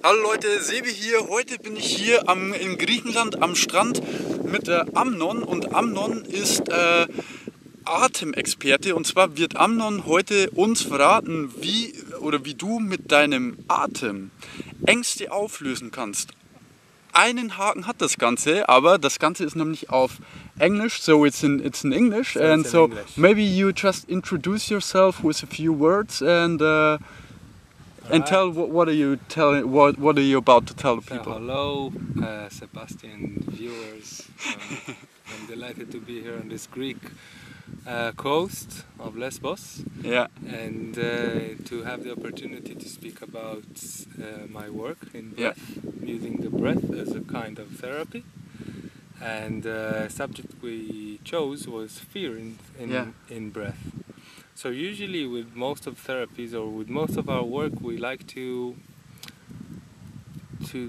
Hallo Leute, Sebi hier. Heute bin ich hier in Griechenland am Strand mit Amnon und Amnon ist Atem-Experte und zwar wird Amnon heute uns verraten, wie du mit deinem Atem Ängste auflösen kannst. Einen Haken hat das Ganze, aber das Ganze ist nämlich auf Englisch, so it's in English, so and so English. Maybe you just introduce yourself with a few words and tell what are you about to tell the people. Hello, Sebastian viewers. I'm delighted to be here on this Greek coast of Lesbos, and to have the opportunity to speak about my work in breath, using the breath as a kind of therapy. And the subject we chose was fear in breath. So usually with most of therapies or with most of our work, we like to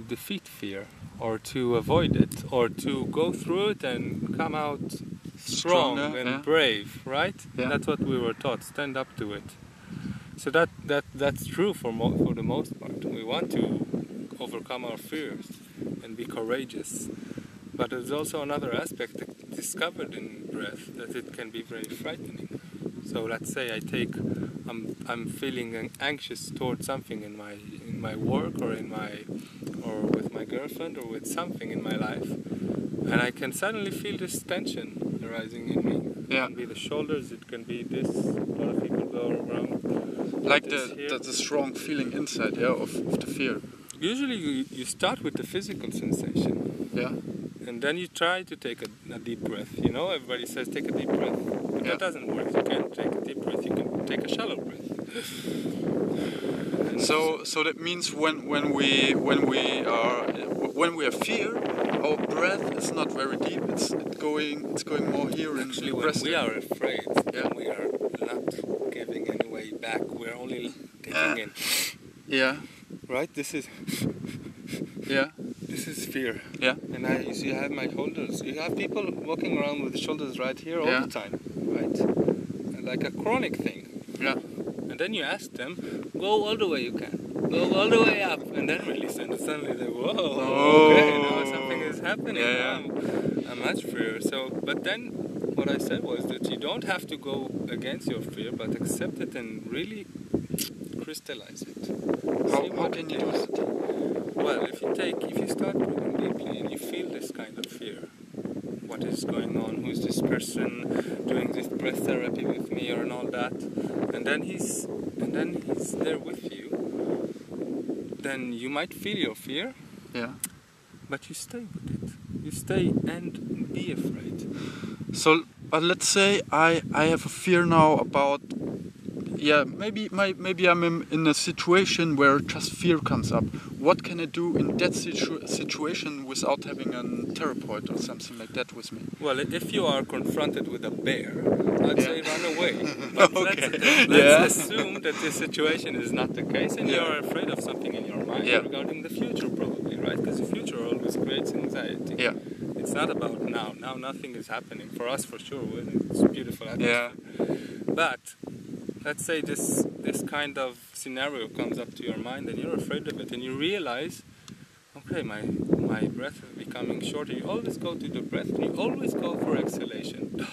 defeat fear or to avoid it or to go through it and come out strong and brave, right? Yeah. That's what we were taught, stand up to it. So that's true for the most part. We want to overcome our fears and be courageous. But there's also another aspect discovered in breath, that it can be very frightening. So let's say I'm feeling anxious towards something in my work or with my girlfriend or with something in my life, and I can suddenly feel this tension arising in me. It can be the shoulders, it can be this. A lot of people go around like the strong feeling inside, of the fear. Usually you start with the physical sensation. Yeah. And then you try to take a deep breath. You know, everybody says take a deep breath. But that doesn't work. You can't take a deep breath. You can take a shallow breath. So that means when we have fear, our breath is not very deep. It's going more here. Actually, when we are afraid, we are not giving any way back. We're only taking in. Yeah. Right. This is. This is fear. Yeah. And you have my shoulders. You have people walking around with the shoulders right here all the time, right? Like a chronic thing. Yeah. And then you ask them, go all the way you can. Go all the way up and then release. And suddenly they okay, now something is happening. I'm much freer. But then what I said was that you don't have to go against your fear, but accept it and really crystallize it. How can you do that? Well, if you start breathing deeply and you feel this kind of fear, what is going on, who's this person doing this breath therapy with me and all that, and then he's there with you, then you might feel your fear, but you stay with it. You stay and be afraid. So let's say I have a fear now about, maybe I'm in a situation where just fear comes up. What can I do in that situation without having a therapist or something like that with me? Well, if you are confronted with a bear, I'd say run away. But Okay. let's assume that this situation is not the case and you are afraid of something in your mind regarding the future probably, right? Because the future always creates anxiety. Yeah. It's not about now. Now nothing is happening. For us, for sure, it's beautiful atmosphere. But let's say this kind of scenario comes up to your mind and you're afraid of it and you realize, okay, my breath is becoming shorter. You always go to the breath and you always go for exhalation.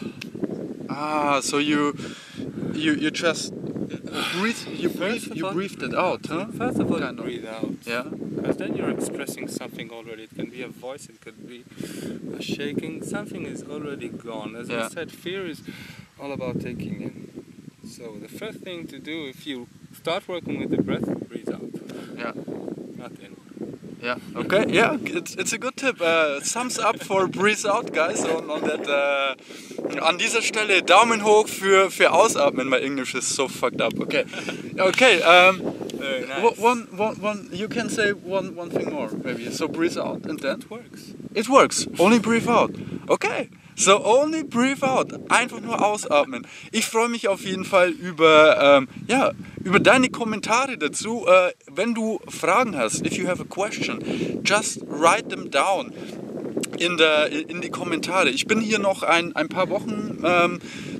So you just breathed it out, huh? First of all, breathe out. Yeah. Because then you're expressing something already. It can be a voice, it could be a shaking. Something is already gone. As I said, fear is all about taking in. So the first thing to do, if you start working with the breath, breathe out. Yeah. Not in. Yeah. Okay. Yeah. It's a good tip. Thumbs up for breathe out, guys. Und an dieser Stelle Daumen hoch für ausatmen. My English is so fucked up. Okay. Okay. Very nice. One. You can say one thing more, maybe. So breathe out and then. It works. It works. Only breathe out. Okay. So only breathe out. Einfach nur ausatmen. Ich freue mich auf jeden Fall über deine Kommentare dazu. Wenn du Fragen hast, if you have a question, just write them down in die Kommentare. Ich bin hier noch ein paar Wochen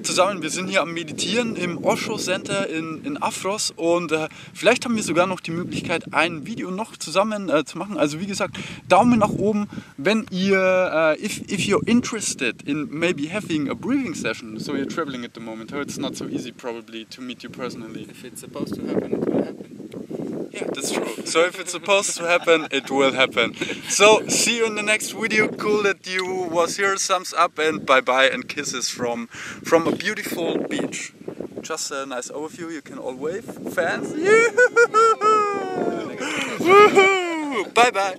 zusammen. Wir sind hier am Meditieren im Osho Center in Afros und vielleicht haben wir sogar noch die Möglichkeit, ein Video noch zusammen zu machen. Also wie gesagt, Daumen nach oben, wenn ihr, if you're interested in maybe having a breathing session. So you're traveling at the moment. So it's not so easy probably to meet you personally. If it's supposed to happen, it will happen. Yeah, that's true. So if it's supposed to happen, it will happen. So see you in the next video. Cool that you was here. Thumbs up and bye bye and kisses from a beautiful beach. Just a nice overview. You can all wave. Fans. Bye bye.